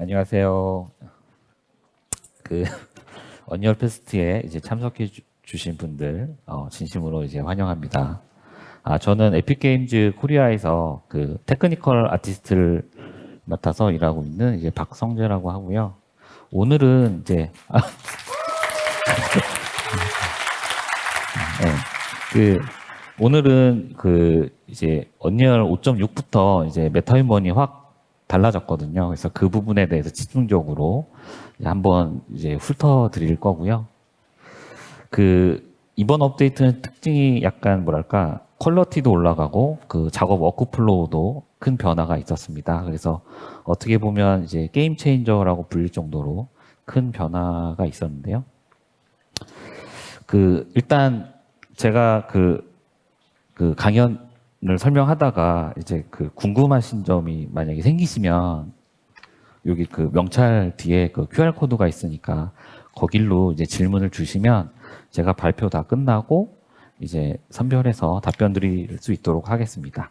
안녕하세요. 그 언리얼 페스트에 이제 참석해 주신 분들 진심으로 이제 환영합니다. 저는 에픽 게임즈 코리아에서 그 테크니컬 아티스트를 맡아서 일하고 있는 이제 박성재라고 하고요. 오늘은 이제 네, 그 오늘은 그 이제 언리얼 5.6부터 이제 메타휴먼이 확 달라졌거든요. 그래서 그 부분에 대해서 집중적으로 한번 이제 훑어 드릴 거고요. 그 이번 업데이트는 특징이 약간 뭐랄까 퀄러티도 올라가고 그 작업 워크플로우도 큰 변화가 있었습니다. 그래서 어떻게 보면 이제 게임 체인저라고 불릴 정도로 큰 변화가 있었는데요. 그 일단 제가 그 강연을 설명하다가 이제 그 궁금하신 점이 만약에 생기시면 여기 그 명찰 뒤에 그 QR 코드가 있으니까 거길로 이제 질문을 주시면 제가 발표 다 끝나고 이제 선별해서 답변 드릴 수 있도록 하겠습니다.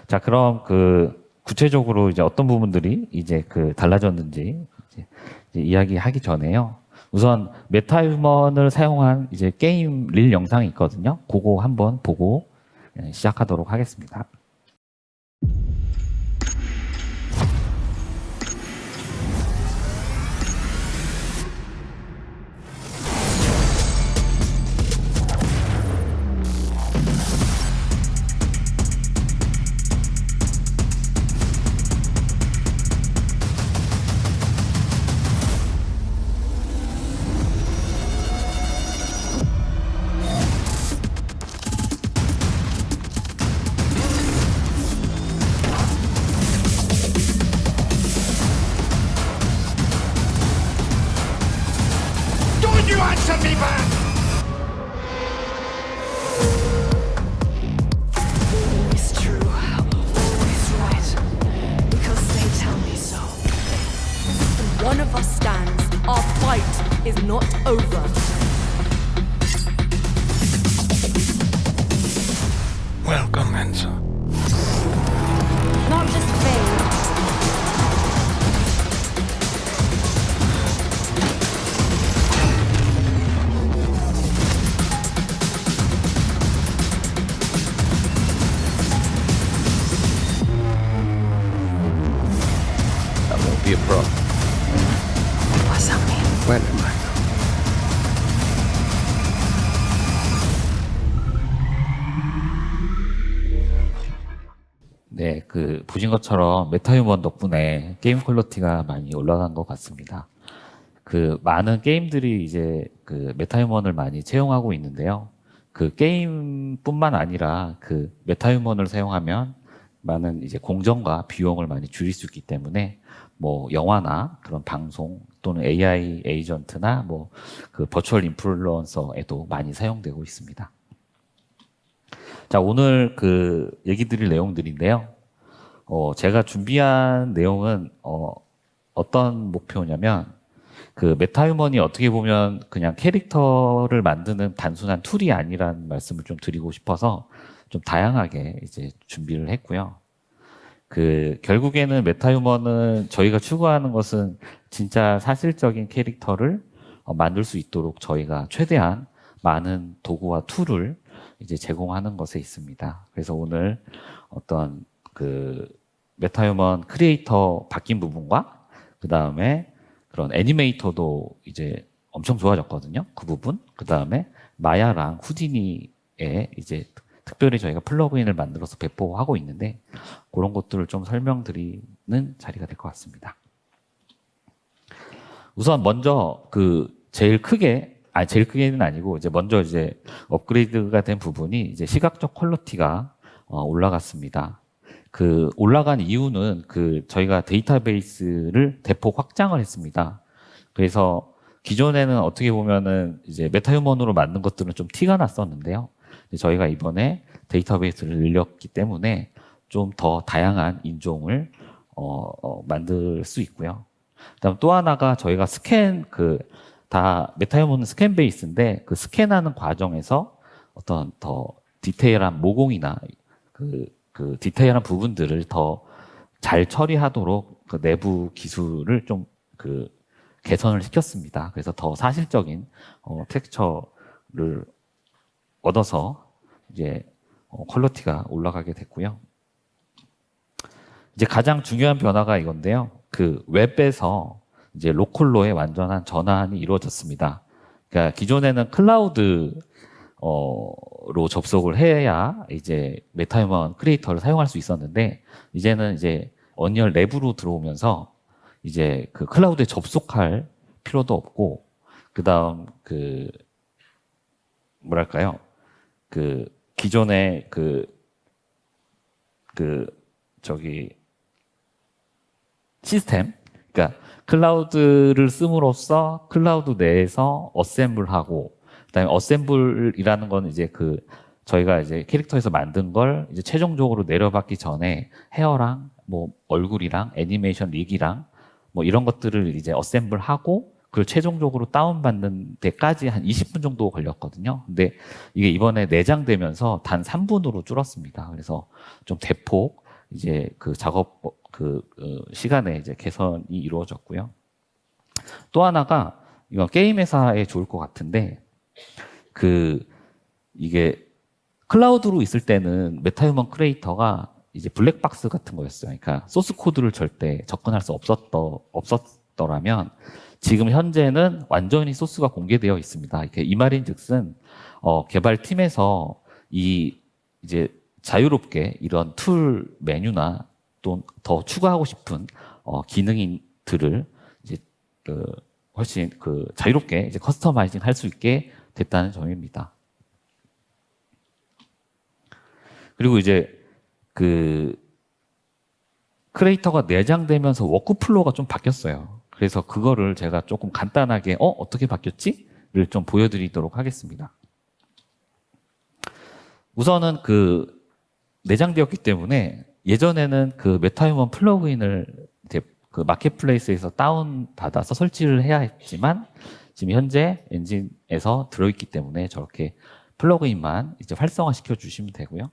자, 그럼 그 구체적으로 이제 어떤 부분들이 이제 그 달라졌는지 이제 이야기하기 전에요. 우선 메타휴먼을 사용한 이제 게임 릴 영상이 있거든요. 그거 한번 보고 시작하도록 하겠습니다. Don't you answer me back! Always true, always right, because they tell me so. When one of us stands, our fight is not over. Welcome, Enzo. Not just fame. That won't be a problem. What's that mean? When am I? 네, 그 보신 것처럼 메타휴먼 덕분에 게임 퀄리티가 많이 올라간 것 같습니다. 그 많은 게임들이 이제 그 메타휴먼을 많이 채용하고 있는데요. 그 게임뿐만 아니라 그 메타휴먼을 사용하면 많은 이제 공정과 비용을 많이 줄일 수 있기 때문에 뭐 영화나 그런 방송 또는 AI 에이전트나 뭐 그 버추얼 인플루언서에도 많이 사용되고 있습니다. 자, 오늘 그 얘기 드릴 내용들인데요. 제가 준비한 내용은 어떤 목표냐면 그 메타휴먼이 어떻게 보면 그냥 캐릭터를 만드는 단순한 툴이 아니라는 말씀을 좀 드리고 싶어서 좀 다양하게 이제 준비를 했고요. 그 결국에는 메타휴먼은 저희가 추구하는 것은 진짜 사실적인 캐릭터를 만들 수 있도록 저희가 최대한 많은 도구와 툴을 이제 제공하는 것에 있습니다. 그래서 오늘 어떤 그 메타휴먼 크리에이터 바뀐 부분과 그 다음에 그런 애니메이터도 이제 엄청 좋아졌거든요. 그 부분. 그 다음에 마야랑 후디니에 이제 특별히 저희가 플러그인을 만들어서 배포하고 있는데 그런 것들을 좀 설명드리는 자리가 될 것 같습니다. 우선 먼저 그 제일 크게는 아니고 이제 먼저 이제 업그레이드가 된 부분이 이제 시각적 퀄리티가 올라갔습니다. 그 올라간 이유는 그 저희가 데이터베이스를 대폭 확장을 했습니다. 그래서 기존에는 어떻게 보면은 이제 메타휴먼으로 만든 것들은 좀 티가 났었는데요. 저희가 이번에 데이터베이스를 늘렸기 때문에 좀 더 다양한 인종을 만들 수 있고요. 그다음 또 하나가 저희가 다 메타휴먼은 스캔 베이스인데 그 스캔하는 과정에서 어떤 더 디테일한 모공이나 그 디테일한 부분들을 더 잘 처리하도록 그 내부 기술을 좀 그 개선을 시켰습니다. 그래서 더 사실적인 텍스처를 얻어서 이제 퀄리티가 올라가게 됐고요. 이제 가장 중요한 변화가 이건데요. 그 웹에서 이제 로컬로의 완전한 전환이 이루어졌습니다. 그러니까 기존에는 클라우드 로 접속을 해야 이제 메타휴먼 크리에이터를 사용할 수 있었는데 이제는 이제 언리얼 랩으로 들어오면서 이제 그 클라우드에 접속할 필요도 없고 그다음 그 뭐랄까요? 그 기존의 저기 시스템 그러니까 클라우드를 씀으로써 클라우드 내에서 어셈블하고 그다음에 어셈블이라는 건 이제 저희가 이제 캐릭터에서 만든 걸 이제 최종적으로 내려받기 전에 헤어랑 뭐 얼굴이랑 애니메이션 릭이랑 뭐 이런 것들을 이제 어셈블하고 그걸 최종적으로 다운받는 데까지 한 20분 정도 걸렸거든요. 근데 이게 이번에 내장되면서 단 3분으로 줄었습니다. 그래서 좀 대폭 이제 그 작업 시간에 이제 개선이 이루어졌고요. 또 하나가 이건 게임 회사에 좋을 것 같은데 이게 클라우드로 있을 때는 메타휴먼 크리에이터가 이제 블랙박스 같은 거였어요. 그러니까 소스 코드를 절대 접근할 수 없었더라면 지금 현재는 완전히 소스가 공개되어 있습니다. 이렇게 이 말인즉슨 개발팀에서 이제 자유롭게 이런 툴 메뉴나 또 더 추가하고 싶은 기능들을 이제 훨씬 자유롭게 이제 커스터마이징 할 수 있게 됐다는 점입니다. 그리고 이제 크리에이터가 내장되면서 워크플로우가 좀 바뀌었어요. 그래서 그거를 제가 조금 간단하게 어떻게 바뀌었지?를 좀 보여드리도록 하겠습니다. 우선은 내장되었기 때문에 예전에는 메타휴먼 플러그인을 이제 마켓플레이스에서 다운받아서 설치를 해야 했지만 지금 현재 엔진에서 들어있기 때문에 저렇게 플러그인만 이제 활성화시켜 주시면 되고요.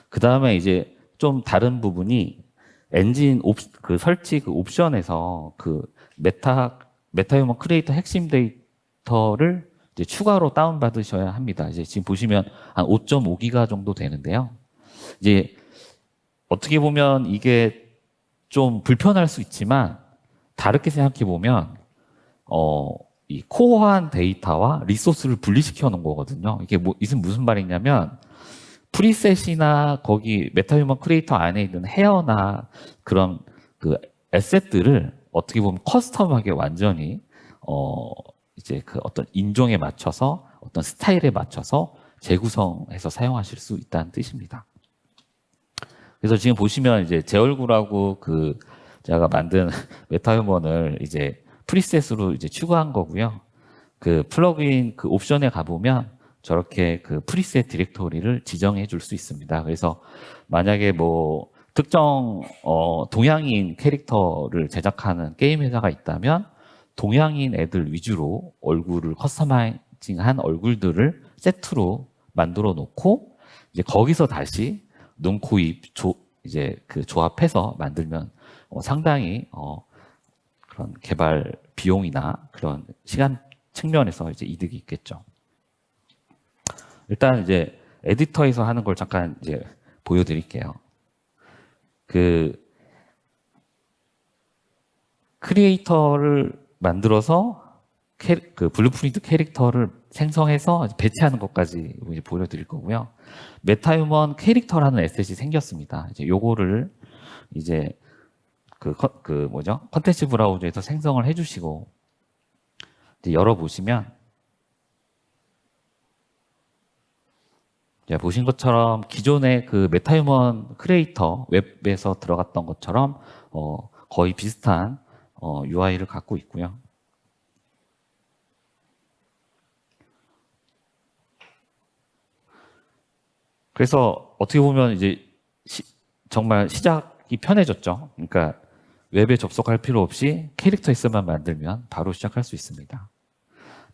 그 다음에 이제 좀 다른 부분이 엔진 설치 옵션에서 메타휴먼 크리에이터 핵심 데이터를 이제 추가로 다운받으셔야 합니다. 이제 지금 보시면 한 5.5기가 정도 되는데요. 이제 어떻게 보면 이게 좀 불편할 수 있지만 다르게 생각해 보면 이 코어한 데이터와 리소스를 분리시켜 놓은 거거든요. 이게 무슨 말이냐면 프리셋이나 거기 메타휴먼 크리에이터 안에 있는 헤어나 그런 에셋들을 어떻게 보면 커스텀하게 완전히 이제 어떤 인종에 맞춰서 어떤 스타일에 맞춰서 재구성해서 사용하실 수 있다는 뜻입니다. 그래서 지금 보시면 이제 제 얼굴하고 제가 만든 메타휴먼을 이제 프리셋으로 이제 추가한 거고요. 플러그인 옵션에 가보면 저렇게 프리셋 디렉토리를 지정해 줄 수 있습니다. 그래서 만약에 뭐 특정 동양인 캐릭터를 제작하는 게임 회사가 있다면 동양인 애들 위주로 얼굴을 커스터마이징한 얼굴들을 세트로 만들어 놓고 이제 거기서 다시 눈, 코, 입 이제 조합해서 만들면 상당히 그런 개발 비용이나 그런 시간 측면에서 이제 이득이 있겠죠. 일단 이제 에디터에서 하는 걸 잠깐 이제 보여드릴게요. 크리에이터를 만들어서 블루프린트 캐릭터를 생성해서 배치하는 것까지 이제 보여드릴 거고요. 메타휴먼 캐릭터라는 에셋이 생겼습니다. 이제 요거를 이제 컨텐츠 브라우저에서 생성을 해주시고 이제 열어보시면 보신 것처럼 기존의 메타휴먼 크리에이터 웹에서 들어갔던 것처럼 거의 비슷한 UI를 갖고 있고요. 그래서 어떻게 보면 이제 정말 시작이 편해졌죠. 그러니까 웹에 접속할 필요 없이 캐릭터 에셋만 만들면 바로 시작할 수 있습니다.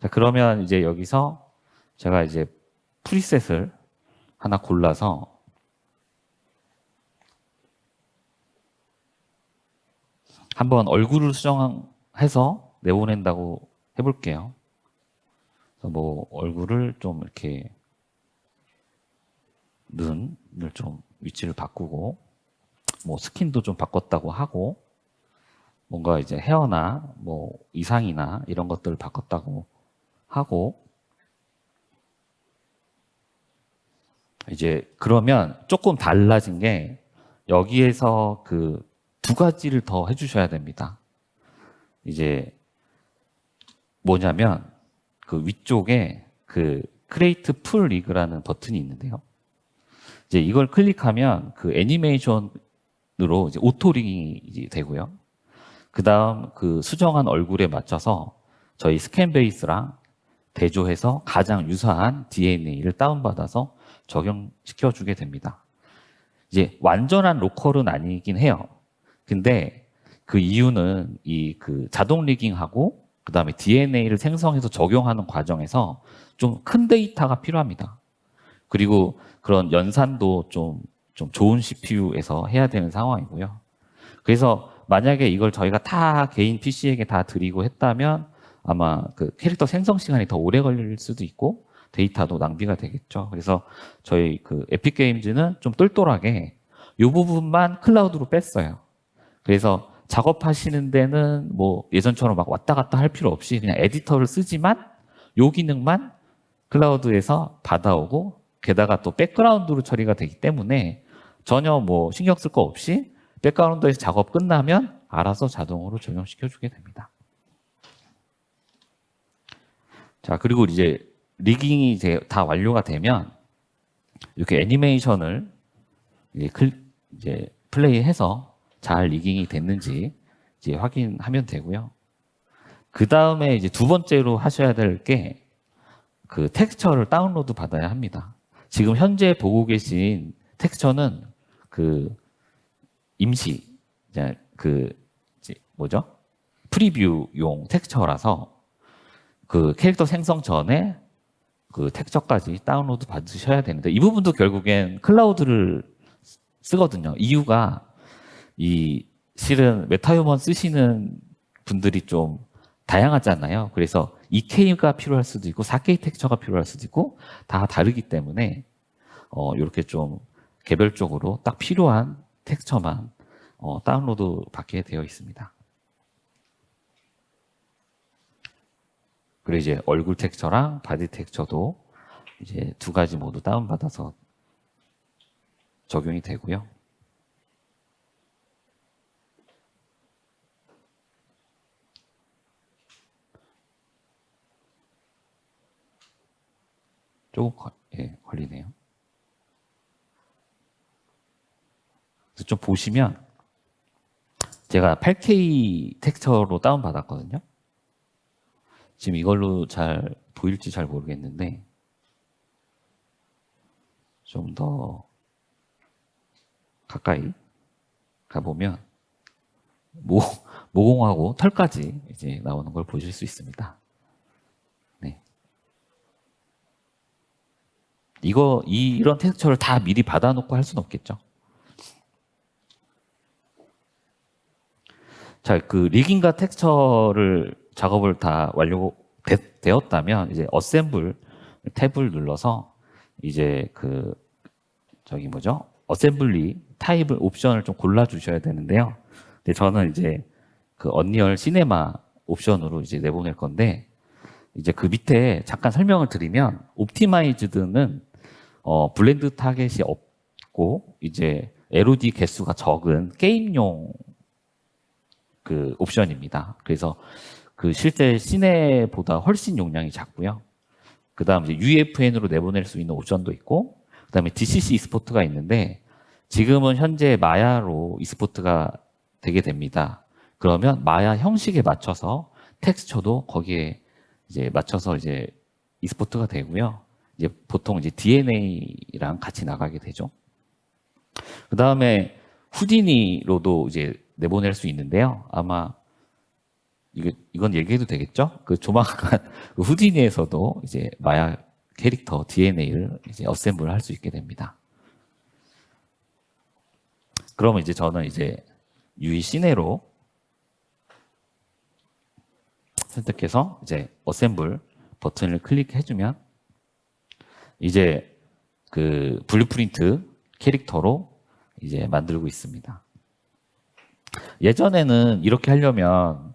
자, 그러면 이제 여기서 제가 이제 프리셋을 하나 골라서 한번 얼굴을 수정해서 내보낸다고 해볼게요. 그래서 뭐 얼굴을 좀 이렇게 눈을 좀 위치를 바꾸고 뭐 스킨도 좀 바꿨다고 하고 뭔가 이제 헤어나 뭐 이상이나 이런 것들을 바꿨다고 하고 이제 그러면 조금 달라진 게 여기에서 그 두 가지를 더 해주셔야 됩니다. 이제 뭐냐면 그 위쪽에 그 크레이트 풀 리그라는 버튼이 있는데요. 이제 이걸 클릭하면 그 애니메이션으로 이제 오토 리깅이 되고요. 그 다음 그 수정한 얼굴에 맞춰서 저희 스캔 베이스랑 대조해서 가장 유사한 DNA를 다운받아서 적용시켜 주게 됩니다. 이제 완전한 로컬은 아니긴 해요. 근데 그 이유는 이 그 자동 리깅하고 그 다음에 DNA를 생성해서 적용하는 과정에서 좀 큰 데이터가 필요합니다. 그리고 그런 연산도 좀 좋은 CPU에서 해야 되는 상황이고요. 그래서 만약에 이걸 저희가 다 개인 PC에게 다 드리고 했다면 아마 그 캐릭터 생성 시간이 더 오래 걸릴 수도 있고 데이터도 낭비가 되겠죠. 그래서 저희 그 에픽 게임즈는 좀 똘똘하게 이 부분만 클라우드로 뺐어요. 그래서 작업하시는 데는 뭐 예전처럼 막 왔다 갔다 할 필요 없이 그냥 에디터를 쓰지만 요 기능만 클라우드에서 받아오고 게다가 또 백그라운드로 처리가 되기 때문에 전혀 뭐 신경 쓸 거 없이 백그라운드에서 작업 끝나면 알아서 자동으로 적용시켜 주게 됩니다. 자, 그리고 이제 리깅이 이제 다 완료가 되면 이렇게 애니메이션을 이제 플레이해서 잘 리깅이 됐는지 이제 확인하면 되고요. 그 다음에 이제 두 번째로 하셔야 될 게 그 텍스처를 다운로드 받아야 합니다. 지금 현재 보고 계신 텍스처는 그 임시 이제 그 뭐죠? 프리뷰용 텍스처라서 그 캐릭터 생성 전에 그 텍스처까지 다운로드 받으셔야 되는데 이 부분도 결국엔 클라우드를 쓰거든요. 이유가 이 실은 메타휴먼 쓰시는 분들이 좀 다양하잖아요. 그래서 2K가 필요할 수도 있고 4K 텍스처가 필요할 수도 있고 다 다르기 때문에 이렇게 좀 개별적으로 딱 필요한 텍스처만 다운로드 받게 되어 있습니다. 그리고 이제 얼굴 텍스처랑 바디 텍스처도 이제 두 가지 모두 다운받아서 적용이 되고요. 조금 걸리네요. 그래서 좀 보시면 제가 8K 텍스처로 다운받았거든요. 지금 이걸로 잘 보일지 잘 모르겠는데 좀 더 가까이 가보면 모공하고 털까지 이제 나오는 걸 보실 수 있습니다. 네. 이런 텍스처를 다 미리 받아놓고 할 수는 없겠죠. 자, 그 리깅과 텍스처를 작업을 다 완료되었다면 이제 어셈블 탭을 눌러서 이제 그 저기 뭐죠? 어셈블리 타입을 옵션을 좀 골라 주셔야 되는데요. 근데 저는 이제 그 언리얼 시네마 옵션으로 이제 내보낼 건데 이제 그 밑에 잠깐 설명을 드리면 옵티마이즈드는 블렌드 타겟이 없고 이제 LOD 개수가 적은 게임용 그 옵션입니다. 그래서 그 실제 시내보다 훨씬 용량이 작고요. 그 다음 이제 UEFN으로 내보낼 수 있는 옵션도 있고, 그 다음에 DCC e스포트가 있는데, 지금은 현재 마야로 e스포트가 되게 됩니다. 그러면 마야 형식에 맞춰서 텍스처도 거기에 이제 맞춰서 이제 e스포트가 되고요. 이제 보통 이제 DNA랑 같이 나가게 되죠. 그 다음에 후디니로도 이제 내보낼 수 있는데요. 아마 이건 얘기해도 되겠죠? 그 조만간 그 후디니에서도 이제 마야 캐릭터 DNA를 이제 어셈블 할 수 있게 됩니다. 그러면 이제 저는 이제 UI 시네로 선택해서 이제 어셈블 버튼을 클릭해주면 이제 그 블루프린트 캐릭터로 이제 만들고 있습니다. 예전에는 이렇게 하려면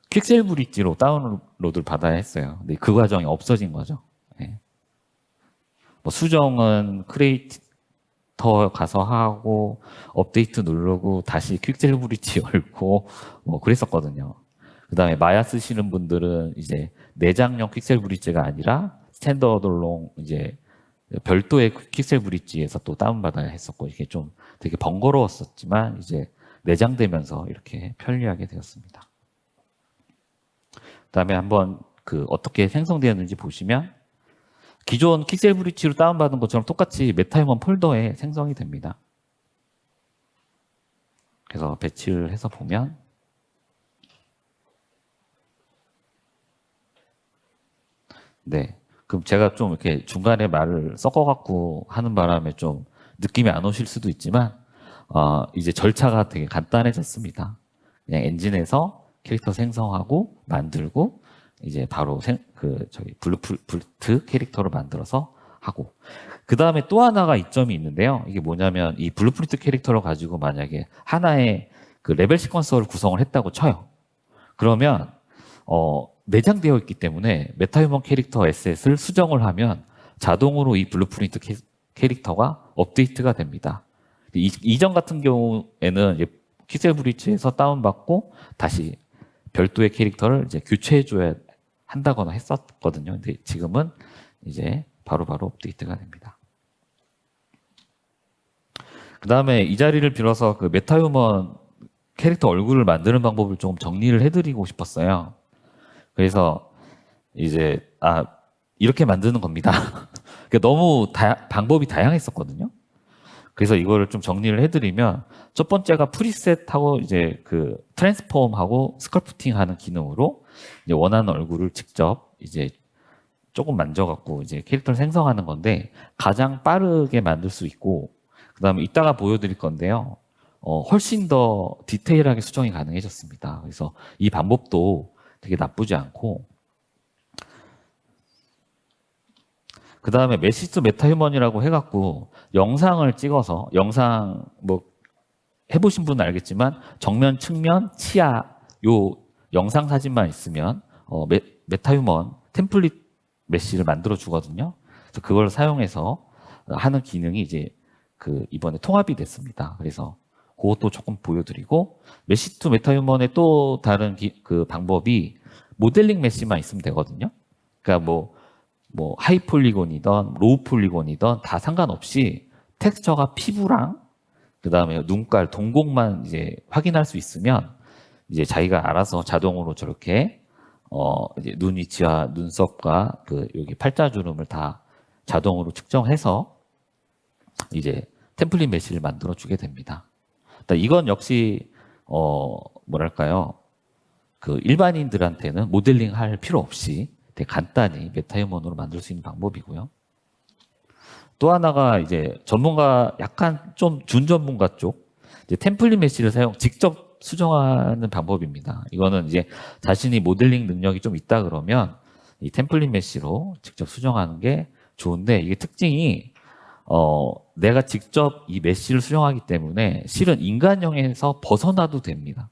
퀵셀 브릿지로 다운로드를 받아야 했어요. 근데 그 과정이 없어진 거죠. 예. 뭐 수정은 크리에이터 가서 하고 업데이트 누르고 다시 퀵셀 브릿지 열고 뭐 그랬었거든요. 그다음에 마야 쓰시는 분들은 이제 내장형 퀵셀 브릿지가 아니라 스탠더드론 이제 별도의 퀵셀 브릿지에서 또 다운받아야 했었고 이게 좀 되게 번거로웠었지만 이제 내장되면서 이렇게 편리하게 되었습니다. 그다음에 한번 그 어떻게 생성되었는지 보시면 기존 퀵셀 브릿지로 다운받은 것처럼 똑같이 메타휴먼 폴더에 생성이 됩니다. 그래서 배치를 해서 보면 네. 그럼 제가 좀 이렇게 중간에 말을 섞어갖고 하는 바람에 좀 느낌이 안 오실 수도 있지만, 이제 절차가 되게 간단해졌습니다. 그냥 엔진에서 캐릭터 생성하고 만들고, 이제 바로 블루프린트 캐릭터를 만들어서 하고. 그 다음에 또 하나가 이점이 있는데요. 이게 뭐냐면 이 블루프린트 캐릭터를 가지고 만약에 하나의 그 레벨 시퀀서를 구성을 했다고 쳐요. 그러면, 내장되어 있기 때문에 메타휴먼 캐릭터 에셋을 수정을 하면 자동으로 이 블루프린트 캐릭터가 업데이트가 됩니다. 이전 같은 경우에는 이제 퀵셀 브릿지에서 다운받고 다시 별도의 캐릭터를 이제 교체해줘야 한다거나 했었거든요. 근데 지금은 이제 바로바로 업데이트가 됩니다. 그 다음에 이 자리를 빌어서 그 메타휴먼 캐릭터 얼굴을 만드는 방법을 좀 정리를 해드리고 싶었어요. 그래서 이제 이렇게 만드는 겁니다. 너무 방법이 다양했었거든요. 그래서 이거를 좀 정리를 해드리면 첫 번째가 프리셋하고 이제 그 트랜스폼하고 스컬프팅하는 기능으로 이제 원하는 얼굴을 직접 이제 조금 만져갖고 이제 캐릭터를 생성하는 건데 가장 빠르게 만들 수 있고 그다음에 이따가 보여드릴 건데요. 훨씬 더 디테일하게 수정이 가능해졌습니다. 그래서 이 방법도 되게 나쁘지 않고 그 다음에 메시스 메타휴먼이라고 해갖고 영상을 찍어서 영상 뭐 해보신 분은 알겠지만 정면, 측면, 치아 요 영상 사진만 있으면 메타휴먼 템플릿 메시를 만들어 주거든요. 그래서 그걸 사용해서 하는 기능이 이제 그 이번에 통합이 됐습니다. 그래서 그것도 조금 보여드리고 메시 투 메타휴먼의 또 다른 그 방법이 모델링 메시만 있으면 되거든요. 그러니까 뭐 하이 폴리곤이든 로우 폴리곤이든 다 상관없이 텍스처가 피부랑 그 다음에 눈깔, 동공만 이제 확인할 수 있으면 이제 자기가 알아서 자동으로 저렇게 이제 눈 위치와 눈썹과 그 여기 팔자주름을 다 자동으로 측정해서 이제 템플릿 메시를 만들어 주게 됩니다. 이건 역시 뭐랄까요? 그 일반인들한테는 모델링 할 필요 없이 되게 간단히 메타휴먼으로 만들 수 있는 방법이고요. 또 하나가 이제 전문가 약간 좀 준전문가 쪽 이제 템플릿 메시를 직접 수정하는 방법입니다. 이거는 이제 자신이 모델링 능력이 좀 있다 그러면 이 템플릿 메시로 직접 수정하는 게 좋은데 이게 특징이 내가 직접 이 메시를 수정하기 때문에 실은 인간형에서 벗어나도 됩니다.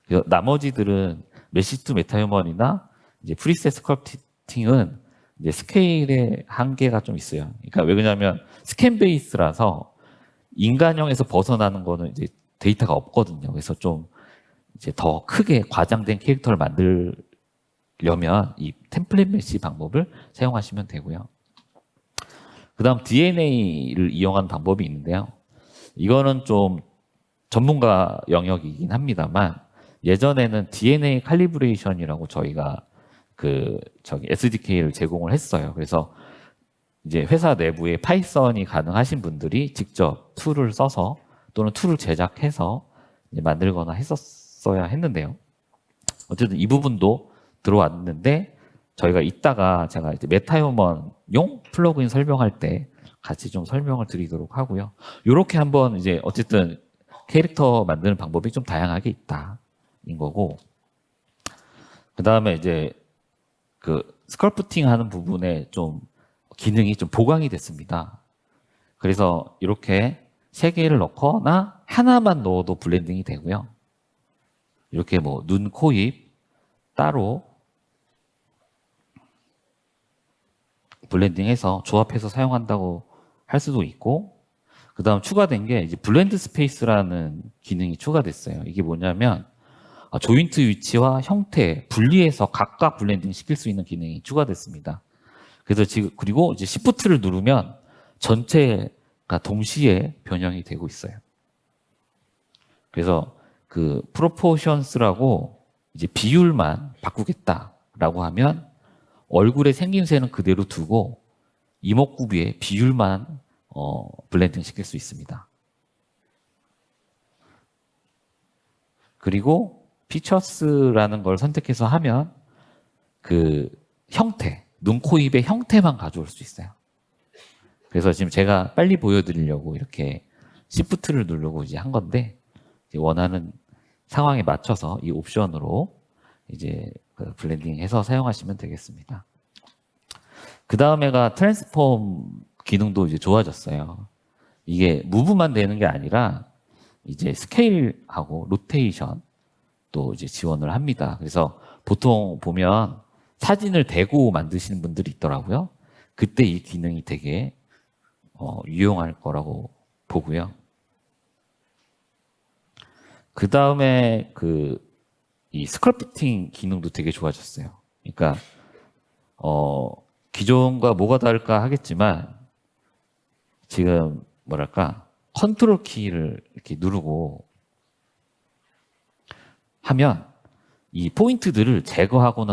그래서 나머지들은 메시 투 메타휴먼이나 이제 프리셋 스컬프팅은 이제 스케일의 한계가 좀 있어요. 그러니까 왜 그러냐면 스캔 베이스라서 인간형에서 벗어나는 거는 이제 데이터가 없거든요. 그래서 좀 이제 더 크게 과장된 캐릭터를 만들려면 이 템플릿 메시 방법을 사용하시면 되고요. 그 다음 DNA를 이용한 방법이 있는데요. 이거는 좀 전문가 영역이긴 합니다만 예전에는 DNA 칼리브레이션이라고 저희가 SDK를 제공을 했어요. 그래서 이제 회사 내부에 파이썬이 가능하신 분들이 직접 툴을 써서 또는 툴을 제작해서 이제 만들거나 했었어야 했는데요. 어쨌든 이 부분도 들어왔는데 저희가 이따가 제가 이제 메타휴먼용 플러그인 설명할 때 같이 좀 설명을 드리도록 하고요. 이렇게 한번 이제 어쨌든 캐릭터 만드는 방법이 좀 다양하게 있다인 거고. 그 다음에 이제 그 스컬프팅 하는 부분에 좀 기능이 좀 보강이 됐습니다. 그래서 이렇게 3개를 넣거나 하나만 넣어도 블렌딩이 되고요. 이렇게 뭐 눈, 코, 입 따로 블렌딩해서 조합해서 사용한다고 할 수도 있고, 그 다음 추가된 게 이제 블렌드 스페이스라는 기능이 추가됐어요. 이게 뭐냐면 조인트 위치와 형태 분리해서 각각 블렌딩 시킬 수 있는 기능이 추가됐습니다. 그래서 지금 그리고 이제 Shift를 누르면 전체가 동시에 변형이 되고 있어요. 그래서 그 프로포션스라고 이제 비율만 바꾸겠다라고 하면 얼굴의 생김새는 그대로 두고 이목구비의 비율만 블렌딩 시킬 수 있습니다. 그리고 피처스라는 걸 선택해서 하면 그 형태, 눈, 코, 입의 형태만 가져올 수 있어요. 그래서 지금 제가 빨리 보여드리려고 이렇게 Shift를 누르고 이제 한 건데, 이제 원하는 상황에 맞춰서 이 옵션으로 이제 그 블렌딩해서 사용하시면 되겠습니다. 그 다음에가 트랜스폼 기능도 이제 좋아졌어요. 이게 무브만 되는 게 아니라 이제 스케일하고 로테이션 또 이제 지원을 합니다. 그래서 보통 보면 사진을 대고 만드시는 분들이 있더라고요. 그때 이 기능이 되게 유용할 거라고 보고요. 그 다음에 이 스컬프팅 기능도 되게 좋아졌어요. 그러니까 기존과 뭐가 다를까 하겠지만 지금 뭐랄까 컨트롤 키를 이렇게 누르고 하면 이 포인트들을 제거하거나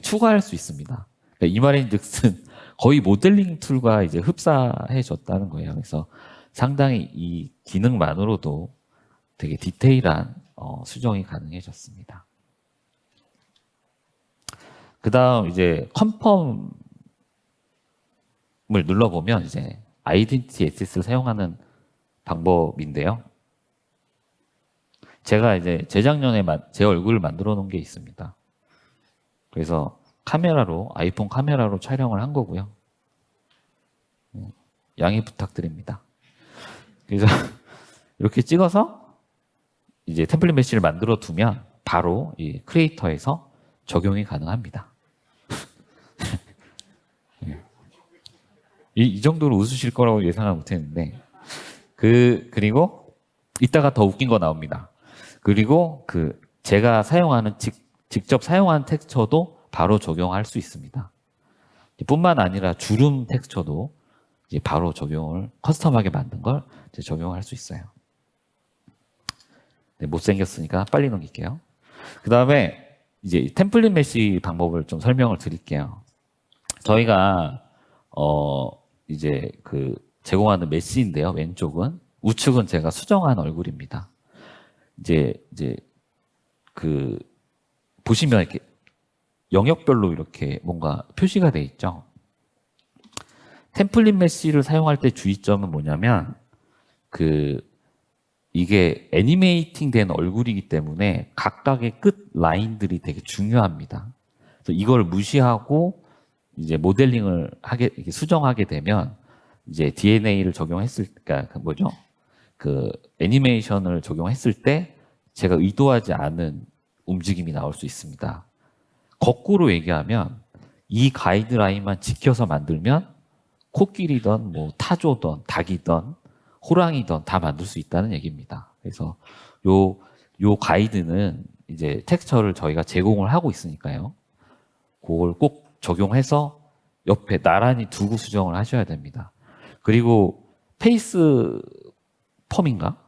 추가할 수 있습니다. 그러니까 이 말인즉슨 거의 모델링 툴과 이제 흡사해졌다는 거예요. 그래서 상당히 이 기능만으로도 되게 디테일한 수정이 가능해졌습니다. 그 다음 이제 컨펌을 눌러보면 이제 아이덴티티 액세스를 사용하는 방법인데요. 제가 이제 재작년에 제 얼굴을 만들어 놓은 게 있습니다. 그래서 아이폰 카메라로 촬영을 한 거고요. 양해 부탁드립니다. 그래서 이렇게 찍어서 이제 템플릿 메시를 만들어 두면 바로 이 크리에이터에서 적용이 가능합니다. 이 정도로 웃으실 거라고 예상을 못했는데 그리고 이따가 더 웃긴 거 나옵니다. 그리고 제가 사용하는 직접 사용하는 텍스처도 바로 적용할 수 있습니다. 뿐만 아니라 주름 텍스처도 이제 바로 커스텀하게 만든 걸 이제 적용할 수 있어요. 네, 못생겼으니까 빨리 넘길게요. 그 다음에 이제 템플릿 메시 방법을 좀 설명을 드릴게요. 저희가 이제 제공하는 메시인데요. 왼쪽은 우측은 제가 수정한 얼굴입니다. 이제 보시면 이렇게 영역별로 이렇게 뭔가 표시가 돼 있죠. 템플릿 메시를 사용할 때 주의점은 뭐냐면 이게 애니메이팅 된 얼굴이기 때문에 각각의 끝 라인들이 되게 중요합니다. 그래서 이걸 무시하고 이제 모델링을 이렇게 수정하게 되면 이제 DNA를 그러니까 애니메이션을 적용했을 때 제가 의도하지 않은 움직임이 나올 수 있습니다. 거꾸로 얘기하면 이 가이드라인만 지켜서 만들면 코끼리든 뭐 타조든 닭이든 호랑이든 다 만들 수 있다는 얘기입니다. 그래서 요 가이드는 이제 텍스처를 저희가 제공을 하고 있으니까요. 그걸 꼭 적용해서 옆에 나란히 두고 수정을 하셔야 됩니다. 그리고 페이스 펌인가?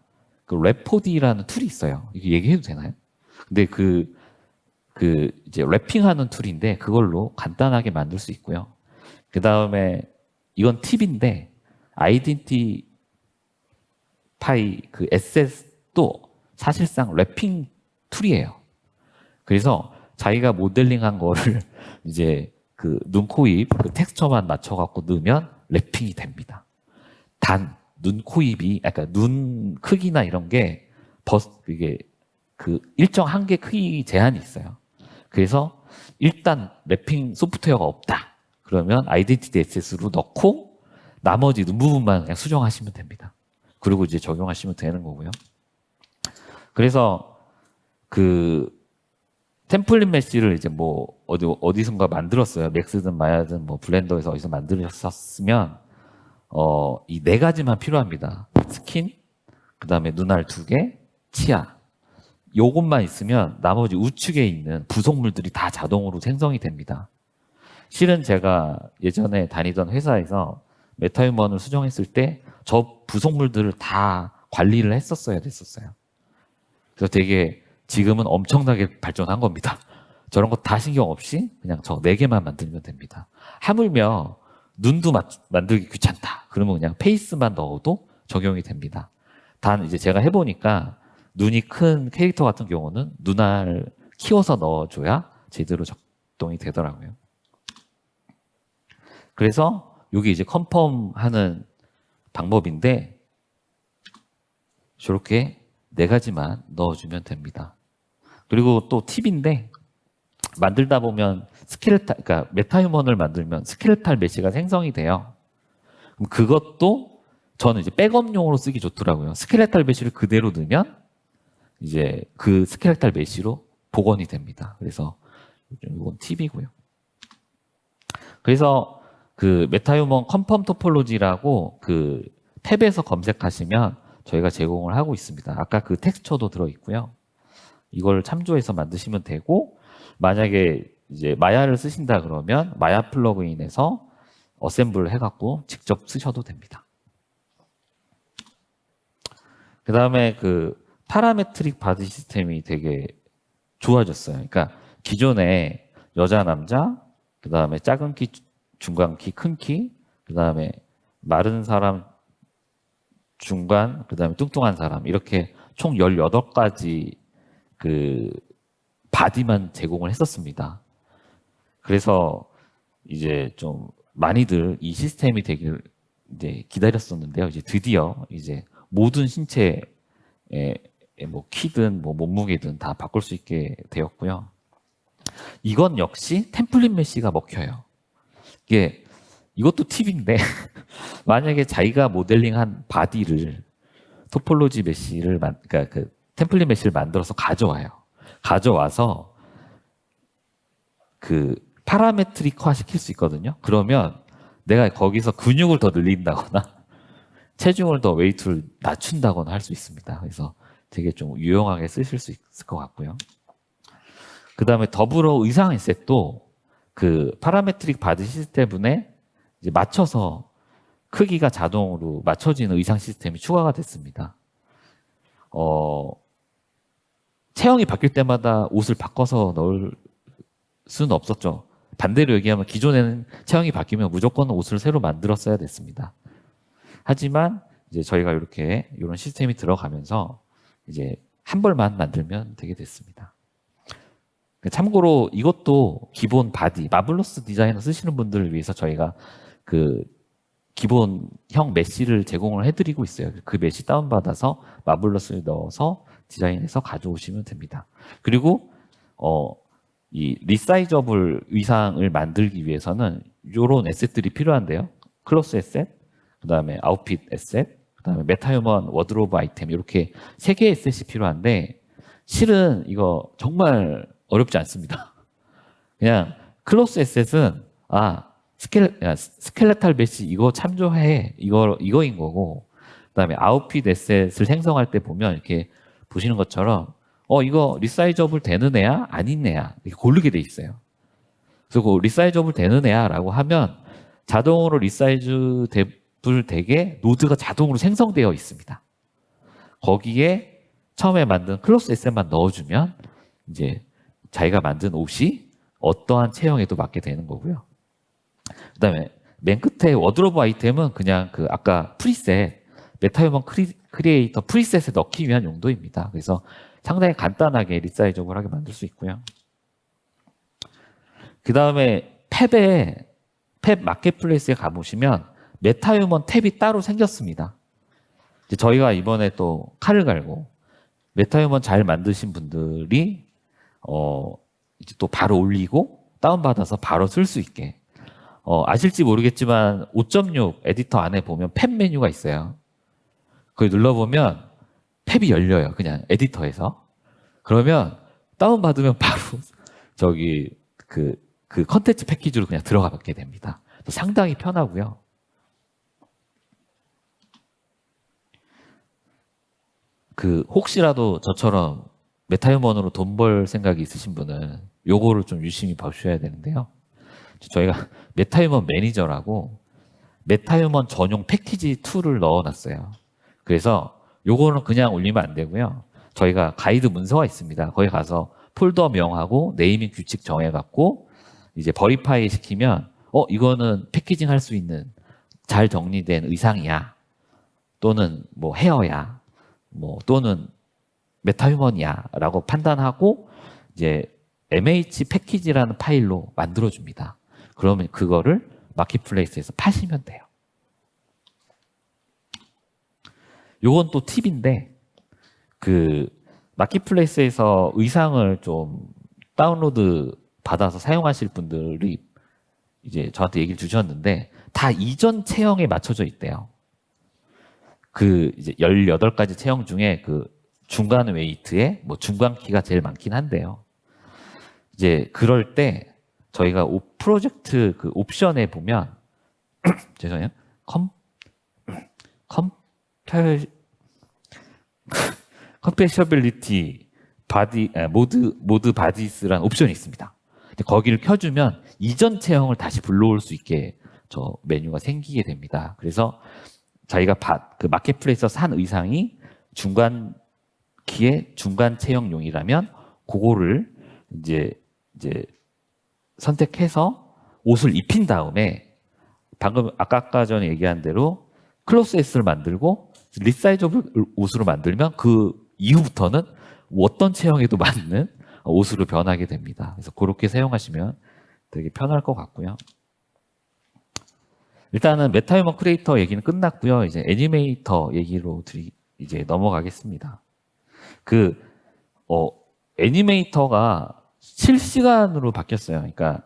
랩포디라는 툴이 있어요. 이게 얘기해도 되나요? 근데 이제 랩핑하는 툴인데 그걸로 간단하게 만들 수 있고요. 그 다음에 이건 팁인데 아이덴티파이 에셋도 사실상 랩핑 툴이에요. 그래서 자기가 모델링한 거를 이제 눈, 코, 입 텍스처만 맞춰갖고 넣으면 랩핑이 됩니다. 단 눈, 코, 입이 약간 눈 크기나 이런 게 이게 일정 한계 크기 제한이 있어요. 그래서 일단 랩핑 소프트웨어가 없다. 그러면 아이덴티티 액세스로 넣고 나머지 부분만 그냥 수정하시면 됩니다. 그리고 이제 적용하시면 되는 거고요. 그래서 그 템플릿 메시를 이제 뭐 어디선가 만들었어요. 맥스든 마야든 뭐 블렌더에서 어디서 만들었었으면 이 네 가지만 필요합니다. 스킨, 그 다음에 눈알 2개, 치아. 요것만 있으면 나머지 우측에 있는 부속물들이 다 자동으로 생성이 됩니다. 실은 제가 예전에 다니던 회사에서 메타휴먼을 수정했을 때 저 부속물들을 다 관리를 했었어야 됐었어요. 그래서 되게 지금은 엄청나게 발전한 겁니다. 저런 거 다 신경 없이 그냥 저 4개만 만들면 됩니다. 하물며 눈도 만들기 귀찮다. 그러면 그냥 페이스만 넣어도 적용이 됩니다. 단 이제 제가 해보니까 눈이 큰 캐릭터 같은 경우는 눈알 키워서 넣어줘야 제대로 작동이 되더라고요. 그래서 이게 이제 컨펌하는 방법인데 저렇게 4가지만 넣어주면 됩니다. 그리고 또 팁인데 만들다 보면 그러니까 메타휴먼을 만들면 스켈레탈 메시가 생성이 돼요. 그럼 그것도 저는 이제 백업용으로 쓰기 좋더라고요. 스켈레탈 메시를 그대로 넣으면 이제 그 스켈레탈 메시로 복원이 됩니다. 그래서 이건 팁이고요. 그래서 그 메타휴먼 컨펌 토폴로지라고 그 탭에서 검색하시면 저희가 제공을 하고 있습니다. 아까 그 텍스처도 들어있고요. 이걸 참조해서 만드시면 되고 만약에 이제 마야를 쓰신다 그러면 마야 플러그인에서 어셈블 해갖고 직접 쓰셔도 됩니다. 그 다음에 그 파라메트릭 바디 시스템이 되게 좋아졌어요. 그러니까 기존에 여자, 남자, 그 다음에 작은 키, 중간 키, 큰 키, 그 다음에 마른 사람, 중간, 그 다음에 뚱뚱한 사람 이렇게 총 18가지 그 바디만 제공을 했었습니다. 그래서 이제 좀 많이들 이 시스템이 되길 이제 기다렸었는데요. 이제 드디어 이제 모든 신체에 뭐 키든 뭐 몸무게든 다 바꿀 수 있게 되었고요. 이건 역시 템플릿 메시가 먹혀요. 이것도 팁인데 만약에 자기가 모델링한 바디를 토폴로지 메시를 그러니까 그 템플릿 메시를 만들어서 가져와요. 가져와서 그 파라메트릭화 시킬 수 있거든요. 그러면 내가 거기서 근육을 더 늘린다거나 체중을 더 웨이트를 낮춘다거나 할 수 있습니다. 그래서 되게 좀 유용하게 쓰실 수 있을 것 같고요. 그 다음에 더불어 의상 에셋도 그 파라메트릭 바디 시스템에 이제 맞춰서 크기가 자동으로 맞춰지는 의상 시스템이 추가가 됐습니다. 체형이 바뀔 때마다 옷을 바꿔서 넣을 수는 없었죠. 반대로 얘기하면 기존에는 체형이 바뀌면 무조건 옷을 새로 만들었어야 됐습니다. 하지만 이제 저희가 이런 시스템이 들어가면서 이제 한 벌만 만들면 되게 됐습니다. 참고로 이것도 기본 바디, 마블러스 디자이너 쓰시는 분들을 위해서 저희가 그 기본형 메시를 제공을 해드리고 있어요. 그 메시 다운받아서 마블러스를 넣어서 디자인해서 가져오시면 됩니다. 그리고 이 리사이저블 의상을 만들기 위해서는 이런 에셋들이 필요한데요. 클로스 에셋, 그 다음에 아웃핏 에셋, 그 다음에 메타휴먼 워드로브 아이템 이렇게 3개의 에셋이 필요한데 실은 이거 정말 어렵지 않습니다. 그냥 클로스 에셋은 스켈레탈 메시 이거 참조해 이거인 거고 그다음에 아웃핏 에셋을 생성할 때 보면 이렇게 보시는 것처럼 이거 리사이저블 되는 애야 아닌 애야 이렇게 고르게 돼 있어요. 그래서 그 리사이저블 되는 애야라고 하면 자동으로 리사이즈블 되게 노드가 자동으로 생성되어 있습니다. 거기에 처음에 만든 클로스 에셋만 넣어주면 이제 자기가 만든 옷이 어떠한 체형에도 맞게 되는 거고요. 그 다음에 맨 끝에 워드로브 아이템은 그냥 그 아까 프리셋, 메타휴먼 크리에이터 프리셋에 넣기 위한 용도입니다. 그래서 상당히 간단하게 리사이저블하게 만들 수 있고요. 그 다음에 탭 마켓플레이스에 가보시면 메타휴먼 탭이 따로 생겼습니다. 이제 저희가 이번에 또 칼을 갈고 메타휴먼 잘 만드신 분들이 이제 또 바로 올리고 다운받아서 바로 쓸 수 있게. 아실지 모르겠지만 5.6 에디터 안에 보면 탭 메뉴가 있어요. 그걸 눌러보면 탭이 열려요. 그냥 에디터에서. 그러면 다운받으면 바로 저기 그 컨텐츠 패키지로 그냥 들어가게 됩니다. 상당히 편하고요. 혹시라도 저처럼 메타휴먼으로 돈 벌 생각이 있으신 분은 요거를 좀 유심히 보셔야 되는데요. 저희가 메타휴먼 매니저라고 메타휴먼 전용 패키지 툴을 넣어놨어요. 그래서 요거는 그냥 올리면 안 되고요. 저희가 가이드 문서가 있습니다. 거기 가서 폴더명하고 네이밍 규칙 정해갖고 이제 버리파이 시키면 이거는 패키징 할 수 있는 잘 정리된 의상이야. 또는 뭐 헤어야. 뭐 또는 메타휴먼이야 라고 판단하고 이제 MH 패키지라는 파일로 만들어줍니다. 그러면 그거를 마켓플레이스에서 파시면 돼요. 요건 또 팁인데 마켓플레이스에서 의상을 좀 다운로드 받아서 사용하실 분들이 이제 저한테 얘기를 주셨는데 다 이전 체형에 맞춰져 있대요. 이제 18가지 체형 중에 중간 웨이트에 뭐 중간 키가 제일 많긴 한데요. 이제 그럴 때 저희가 프로젝트 옵션에 보면 죄송해요. 컴패셔빌리티 모드 바디스라는 옵션이 있습니다. 근데 거기를 켜주면 이전 체형을 다시 불러올 수 있게 저 메뉴가 생기게 됩니다. 그래서 자기가 마켓플레이스에서 산 의상이 중간 키의 중간 체형용이라면 그거를 이제 선택해서 옷을 입힌 다음에 방금 아까 전에 얘기한 대로 클로스에스를 만들고 리사이저블 옷으로 만들면 그 이후부터는 어떤 체형에도 맞는 옷으로 변하게 됩니다. 그래서 그렇게 사용하시면 되게 편할 것 같고요. 일단은 메타휴먼 크리에이터 얘기는 끝났고요. 이제 애니메이터 얘기로 이제 넘어가겠습니다. 애니메이터가 실시간으로 바뀌었어요. 그러니까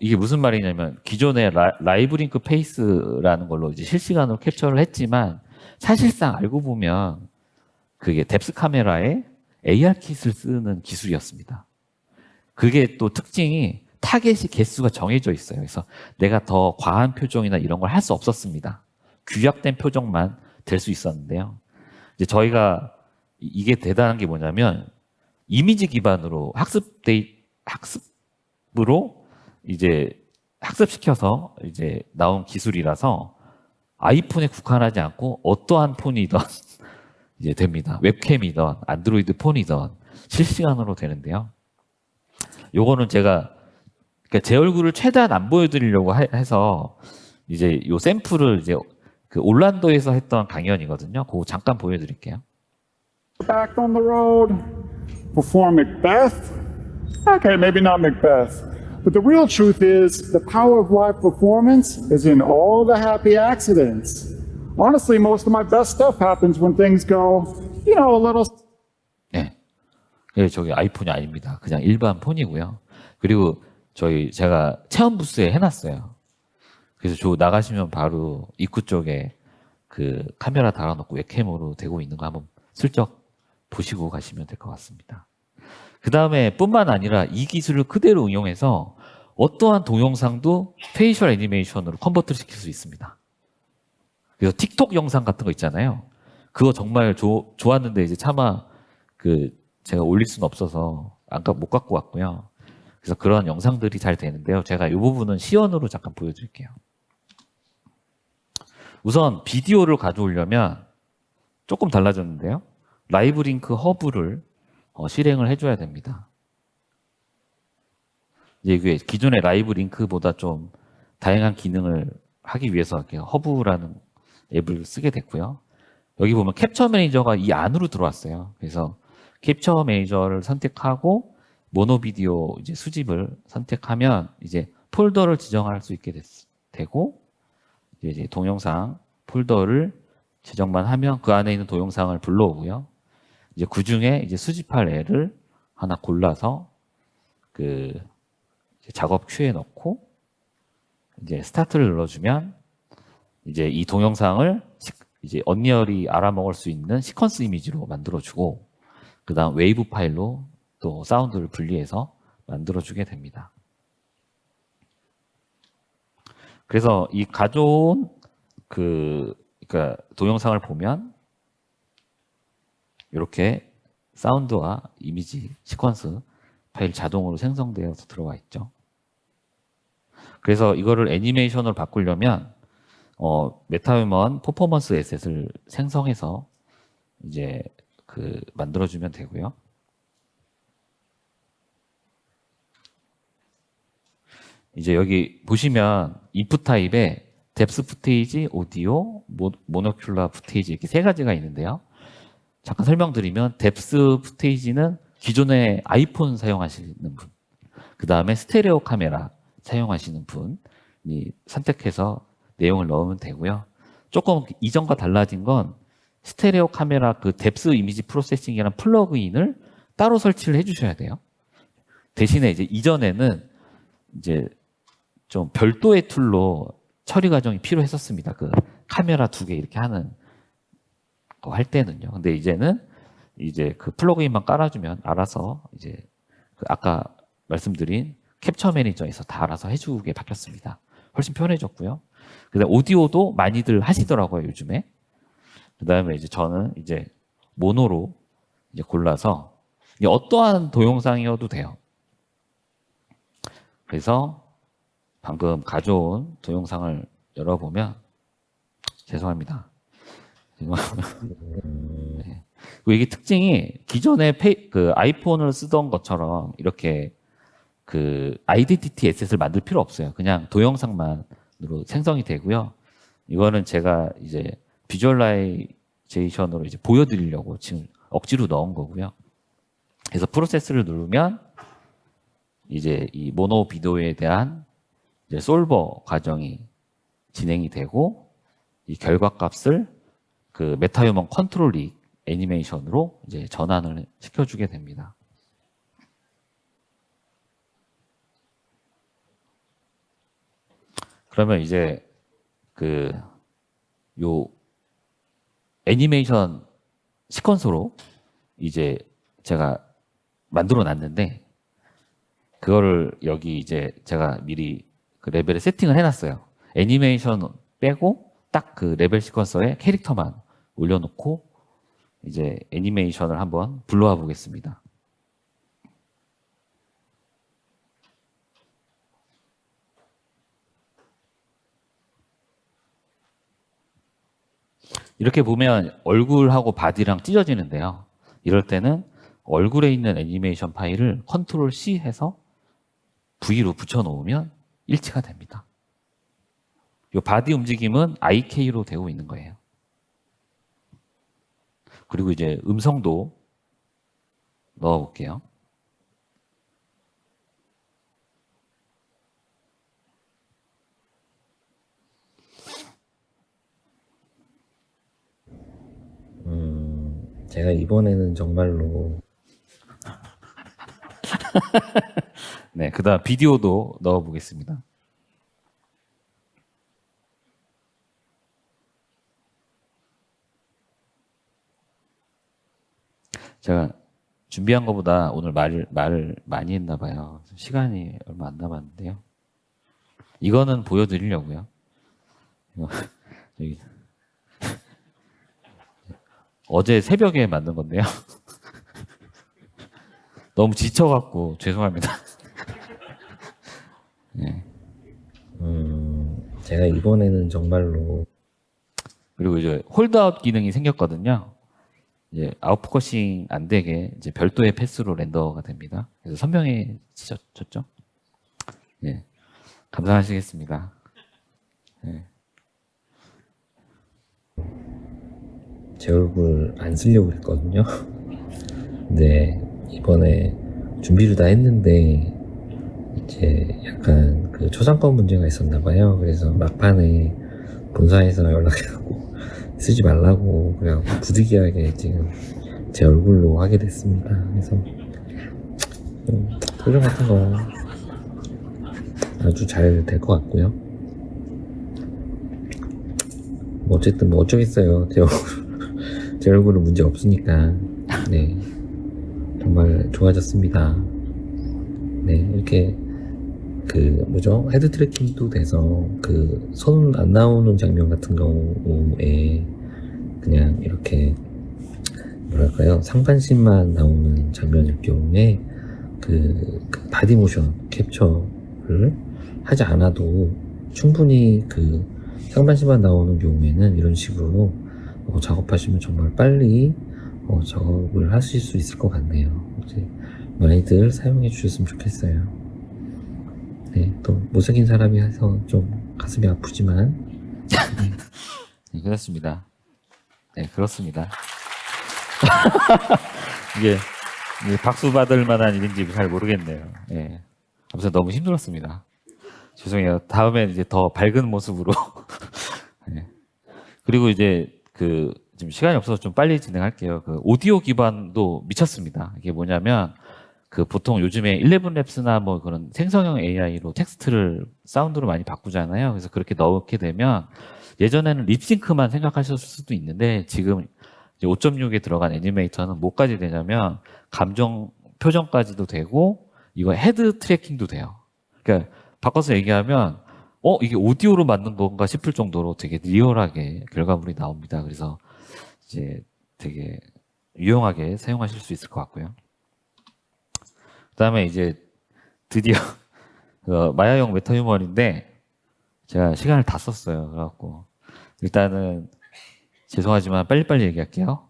이게 무슨 말이냐면 기존에 라이브 링크 페이스라는 걸로 이제 실시간으로 캡처를 했지만 사실상 알고 보면 그게 뎁스 카메라에 AR 킷을 쓰는 기술이었습니다. 그게 또 특징이 타겟이 개수가 정해져 있어요. 그래서 내가 더 과한 표정이나 이런 걸 할 수 없었습니다. 규약된 표정만 될 수 있었는데요. 이제 저희가 이게 대단한 게 뭐냐면 이미지 기반으로 학습으로 이제 학습시켜서 이제 나온 기술이라서 아이폰에 국한하지 않고 어떠한 폰이든 이제 됩니다. 웹캠이든 안드로이드 폰이든 실시간으로 되는데요. 요거는 제가 제 얼굴을 최대한 안 보여드리려고 해서 이제 요 샘플을 이제 올란도에서 했던 강연이거든요. 그거 잠깐 보여드릴게요. Back on the road, perform Macbeth? Okay, maybe not Macbeth. But the real truth is, the power of live performance is in all the happy accidents. Honestly, most of my best stuff happens when things go, a little... 네. 저기 아이폰이 아닙니다. 그냥 일반 폰이고요. 그리고 제가 체험 부스에 해놨어요. 그래서 나가시면 바로 입구 쪽에 카메라 달아놓고 웹캠으로 되고 있는 거 한번 슬쩍 보시고 가시면 될 것 같습니다. 그 다음에 뿐만 아니라 이 기술을 그대로 응용해서 어떠한 동영상도 페이셜 애니메이션으로 컨버트를 시킬 수 있습니다. 그래서 틱톡 영상 같은 거 있잖아요. 그거 정말 좋았는데 이제 차마 제가 올릴 수는 없어서 못 갖고 왔고요. 그래서 그런 영상들이 잘 되는데요. 제가 이 부분은 시연으로 잠깐 보여드릴게요. 우선 비디오를 가져오려면 조금 달라졌는데요. 라이브 링크 허브를 실행을 해줘야 됩니다. 이게 기존의 라이브 링크보다 좀 다양한 기능을 하기 위해서 이렇게 허브라는 앱을 쓰게 됐고요. 여기 보면 캡처 매니저가 이 안으로 들어왔어요. 그래서 캡처 매니저를 선택하고 모노 비디오 이제 수집을 선택하면 이제 폴더를 지정할 수 있게 되고 이제 동영상 폴더를 지정만 하면 그 안에 있는 동영상을 불러오고요. 이제 그 중에 이제 수집할 애를 하나 골라서 작업 큐에 넣고 이제 스타트를 눌러주면 이제 이 동영상을 이제 언리얼이 알아먹을 수 있는 시퀀스 이미지로 만들어주고 그 다음 웨이브 파일로 또 사운드를 분리해서 만들어주게 됩니다. 그래서 이 가져온 그러니까 동영상을 보면 이렇게 사운드와 이미지 시퀀스 파일 자동으로 생성되어서 들어와 있죠. 그래서 이거를 애니메이션으로 바꾸려면 메타휴먼 퍼포먼스 에셋을 생성해서 이제 만들어주면 되고요. 이제 여기 보시면 인풋 타입에 뎁스 푸테이지, 오디오, 모노큘라 푸테이지 이렇게 세 가지가 있는데요. 잠깐 설명드리면 뎁스 푸테이지는 기존에 아이폰 사용하시는 분, 그 다음에 스테레오 카메라 사용하시는 분이 선택해서 내용을 넣으면 되고요. 조금 이전과 달라진 건 스테레오 카메라 그 뎁스 이미지 프로세싱이라는 플러그인을 따로 설치를 해주셔야 돼요. 대신에 이제 이전에는 이제 좀 별도의 툴로 처리 과정이 필요했었습니다. 그 카메라 2개 이렇게 하는 거 할 때는요. 근데 이제는 이제 그 플러그인만 깔아주면 알아서 이제 아까 말씀드린 캡처 매니저에서 다 알아서 해주게 바뀌었습니다. 훨씬 편해졌고요. 그다음 오디오도 많이들 하시더라고요, 요즘에. 그다음에 이제 저는 이제 모노로 이제 골라서 이제 어떠한 동영상이어도 돼요. 그래서 방금 가져온 동영상을 열어보면 죄송합니다. 네. 이게 특징이 기존에 그 아이폰을 쓰던 것처럼 이렇게 그 아이덴티티 에셋을 만들 필요 없어요. 그냥 동영상만으로 생성이 되고요. 이거는 제가 이제 비주얼라이제이션으로 이제 보여드리려고 지금 억지로 넣은 거고요. 그래서 프로세스를 누르면 이제 이 모노 비디오에 대한 이제 솔버 과정이 진행이 되고 이 결과값을 그 메타휴먼 컨트롤 릭 애니메이션으로 이제 전환을 시켜주게 됩니다. 그러면 이제 요 애니메이션 시퀀스로 이제 제가 만들어 놨는데 그거를 여기 이제 제가 미리 그 레벨에 세팅을 해놨어요. 애니메이션 빼고 딱 그 레벨 시퀀서에 캐릭터만 올려놓고 이제 애니메이션을 한번 불러와 보겠습니다. 이렇게 보면 얼굴하고 바디랑 찢어지는데요. 이럴 때는 얼굴에 있는 애니메이션 파일을 컨트롤 C 해서 V로 붙여놓으면 일치가 됩니다. 이 바디 움직임은 IK로 되고 있는 거예요. 그리고 이제 음성도 넣어볼게요. 제가 이번에는 정말로 네, 그 다음 비디오도 넣어보겠습니다. 제가 준비한 것보다 오늘 말을 많이 했나 봐요. 시간이 얼마 안 남았는데요. 이거는 보여드리려고요. 여기 어제 새벽에 만든 건데요. 너무 지쳐갖고 죄송합니다. 네. 제가 이번에는 정말로 그리고 이제 홀드아웃 기능이 생겼거든요. 이제 아웃포커싱 안 되게 이제 별도의 패스로 렌더가 됩니다. 그래서 선명해지셨죠? 예. 감사하시겠습니다. 예. 제 얼굴 안 쓰려고 했거든요. 근데 이번에 준비를 다 했는데 이제 약간 그 초상권 문제가 있었나 봐요. 그래서 막판에 본사에서 연락해갖고 쓰지 말라고 그래갖고 부득이하게 지금 제 얼굴로 하게 됐습니다. 그래서 표정 같은 거 아주 잘 될 것 같고요. 뭐 어쨌든 뭐 어쩌겠어요. 제 얼굴은 문제 없으니까. 네. 정말 좋아졌습니다. 네. 이렇게 헤드 트래킹도 돼서 손 안 나오는 장면 같은 경우에 그냥 이렇게 뭐랄까요, 상반신만 나오는 장면일 경우에 바디 모션 캡처를 하지 않아도 충분히 상반신만 나오는 경우에는 이런 식으로 작업하시면 정말 빨리 작업을 하실 수 있을 것 같네요. 이제 많이들 사용해 주셨으면 좋겠어요. 네, 또 못생긴 사람이 해서 좀 가슴이 아프지만 네, 그렇습니다. 네, 그렇습니다. 이게 박수 받을 만한 일인지 잘 모르겠네요. 예. 아무튼 너무 힘들었습니다. 죄송해요. 다음엔 이제 더 밝은 모습으로. 예. 그리고 이제 지금 시간이 없어서 좀 빨리 진행할게요. 오디오 기반도 미쳤습니다. 이게 뭐냐면 보통 요즘에 11랩스나 뭐 그런 생성형 AI로 텍스트를 사운드로 많이 바꾸잖아요. 그래서 그렇게 넣게 되면 예전에는 립싱크만 생각하셨을 수도 있는데 지금 5.6에 들어간 애니메이터는 뭐까지 되냐면 감정 표정까지도 되고 이거 헤드 트래킹도 돼요. 그러니까 바꿔서 얘기하면 이게 오디오로 만든 건가 싶을 정도로 되게 리얼하게 결과물이 나옵니다. 그래서 이제 되게 유용하게 사용하실 수 있을 것 같고요. 그다음에 이제 드디어 마야용 메타휴먼인데 제가 시간을 다 썼어요. 그래갖고 일단은 죄송하지만 빨리빨리 얘기할게요.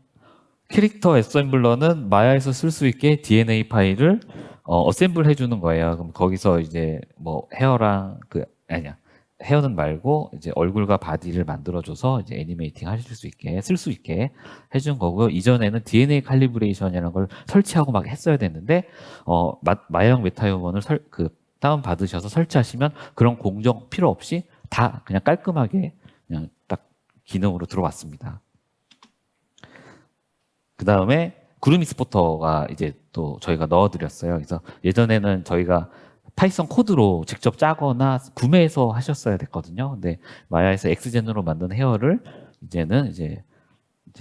캐릭터 어셈블러는 마야에서 쓸 수 있게 DNA 파일을 어셈블 해주는 거예요. 그럼 거기서 이제 뭐 헤어랑 헤어는 말고 이제 얼굴과 바디를 만들어줘서 이제 애니메이팅 하실 수 있게 쓸 수 있게 해준 거고요. 이전에는 DNA 칼리브레이션이라는 걸 설치하고 막 했어야 됐는데 마야형 메타휴먼을 다운 받으셔서 설치하시면 그런 공정 필요 없이 다 그냥 깔끔하게 그냥 딱 기능으로 들어왔습니다. 그 다음에 구름 익스포터가 이제 또 저희가 넣어드렸어요. 그래서 예전에는 저희가 파이썬 코드로 직접 짜거나 구매해서 하셨어야 됐거든요. 근데 마야에서 엑스젠으로 만든 헤어를 이제는 이제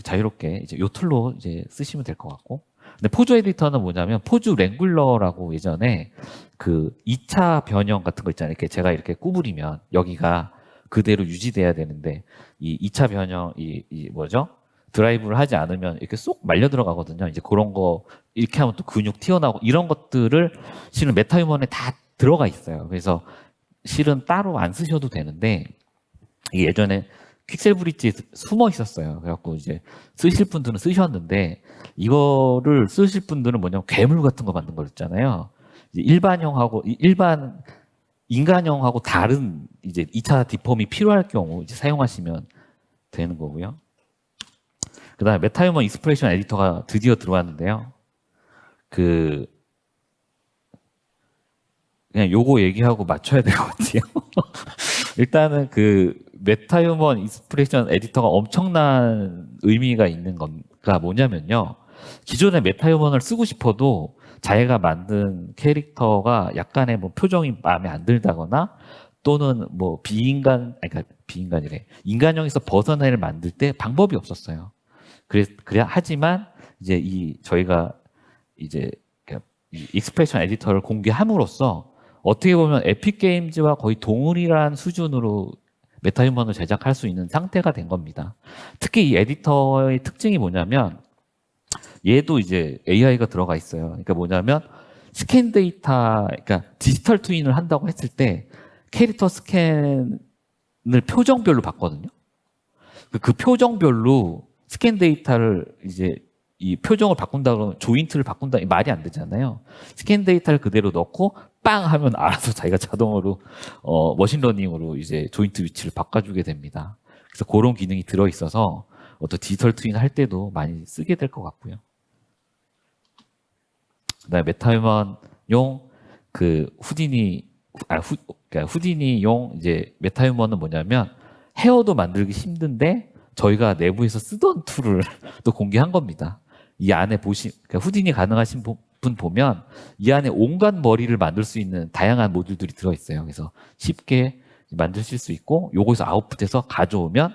자유롭게 이제 요 툴로 이제 쓰시면 될 것 같고. 근데 포즈 에디터는 뭐냐면 포즈 랭굴러라고 예전에 2차 변형 같은 거 있잖아요. 이렇게 제가 이렇게 구부리면 여기가 그대로 유지돼야 되는데 이 2차 변형 뭐죠? 드라이브를 하지 않으면 이렇게 쏙 말려 들어가거든요. 이제 그런 거 이렇게 하면 또 근육 튀어나오고 이런 것들을 실은 메타휴먼에 다 들어가 있어요. 그래서 실은 따로 안 쓰셔도 되는데 이게 예전에 퀵셀 브릿지에 숨어 있었어요. 그래갖고 이제 쓰실 분들은 쓰셨는데 이거를 쓰실 분들은 뭐냐면 괴물 같은 거 만든 거 있잖아요. 이제 일반 인간형하고 다른 이제 2차 디폼이 필요할 경우 이제 사용하시면 되는 거고요. 그 다음에 메타휴먼 익스프레션 에디터가 드디어 들어왔는데요. 그냥 요거 얘기하고 맞춰야 될 것 같아요. 일단은 메타휴먼 익스프레션 에디터가 엄청난 의미가 있는 건가 뭐냐면요. 기존의 메타휴먼을 쓰고 싶어도 자기가 만든 캐릭터가 약간의 뭐 표정이 마음에 안 들다거나 또는 뭐 인간형에서 벗어나를 만들 때 방법이 없었어요. 하지만 이제 저희가 이제 이 익스프레션 에디터를 공개함으로써 어떻게 보면 에픽 게임즈와 거의 동일한 수준으로 메타휴먼을 제작할 수 있는 상태가 된 겁니다. 특히 이 에디터의 특징이 뭐냐면 얘도 이제 AI가 들어가 있어요. 그러니까 뭐냐면 스캔 데이터, 그러니까 디지털 트윈을 한다고 했을 때 캐릭터 스캔을 표정별로 봤거든요. 그 표정별로 스캔 데이터를 이제 이 표정을 바꾼다 그러면 조인트를 바꾼다 말이 안 되잖아요. 스캔 데이터를 그대로 넣고 빵 하면 알아서 자기가 자동으로 머신러닝으로 이제 조인트 위치를 바꿔주게 됩니다. 그래서 그런 기능이 들어 있어서 어떤 디지털 트윈 할 때도 많이 쓰게 될 것 같고요. 그다음에 메타휴먼용 후디니용 이제 메타휴먼은 뭐냐면 헤어도 만들기 힘든데 저희가 내부에서 쓰던 툴을 또 공개한 겁니다. 이 안에 그러니까 후디니 가능하신 부분 보면 이 안에 온갖 머리를 만들 수 있는 다양한 모듈들이 들어있어요. 그래서 쉽게 만드실 수 있고 요거에서 아웃풋해서 가져오면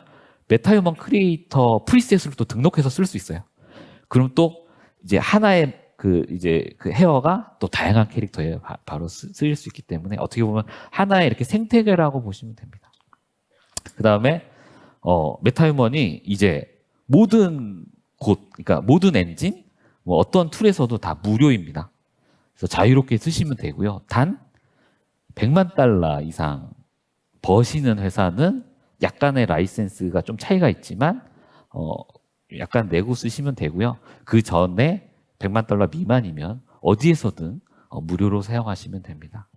메타휴먼 크리에이터 프리셋으로 또 등록해서 쓸 수 있어요. 그럼 또 이제 하나의 그 헤어가 또 다양한 캐릭터에 바로 쓰일 수 있기 때문에 어떻게 보면 하나의 이렇게 생태계라고 보시면 됩니다. 그 다음에 메타휴먼이 이제 모든 그러니까 모든 엔진, 뭐 어떤 툴에서도 다 무료입니다. 그래서 자유롭게 쓰시면 되고요. 단 100만 달러 이상 버시는 회사는 약간의 라이센스가 좀 차이가 있지만 약간 내고 쓰시면 되고요. 그 전에 100만 달러 미만이면 어디에서든 무료로 사용하시면 됩니다.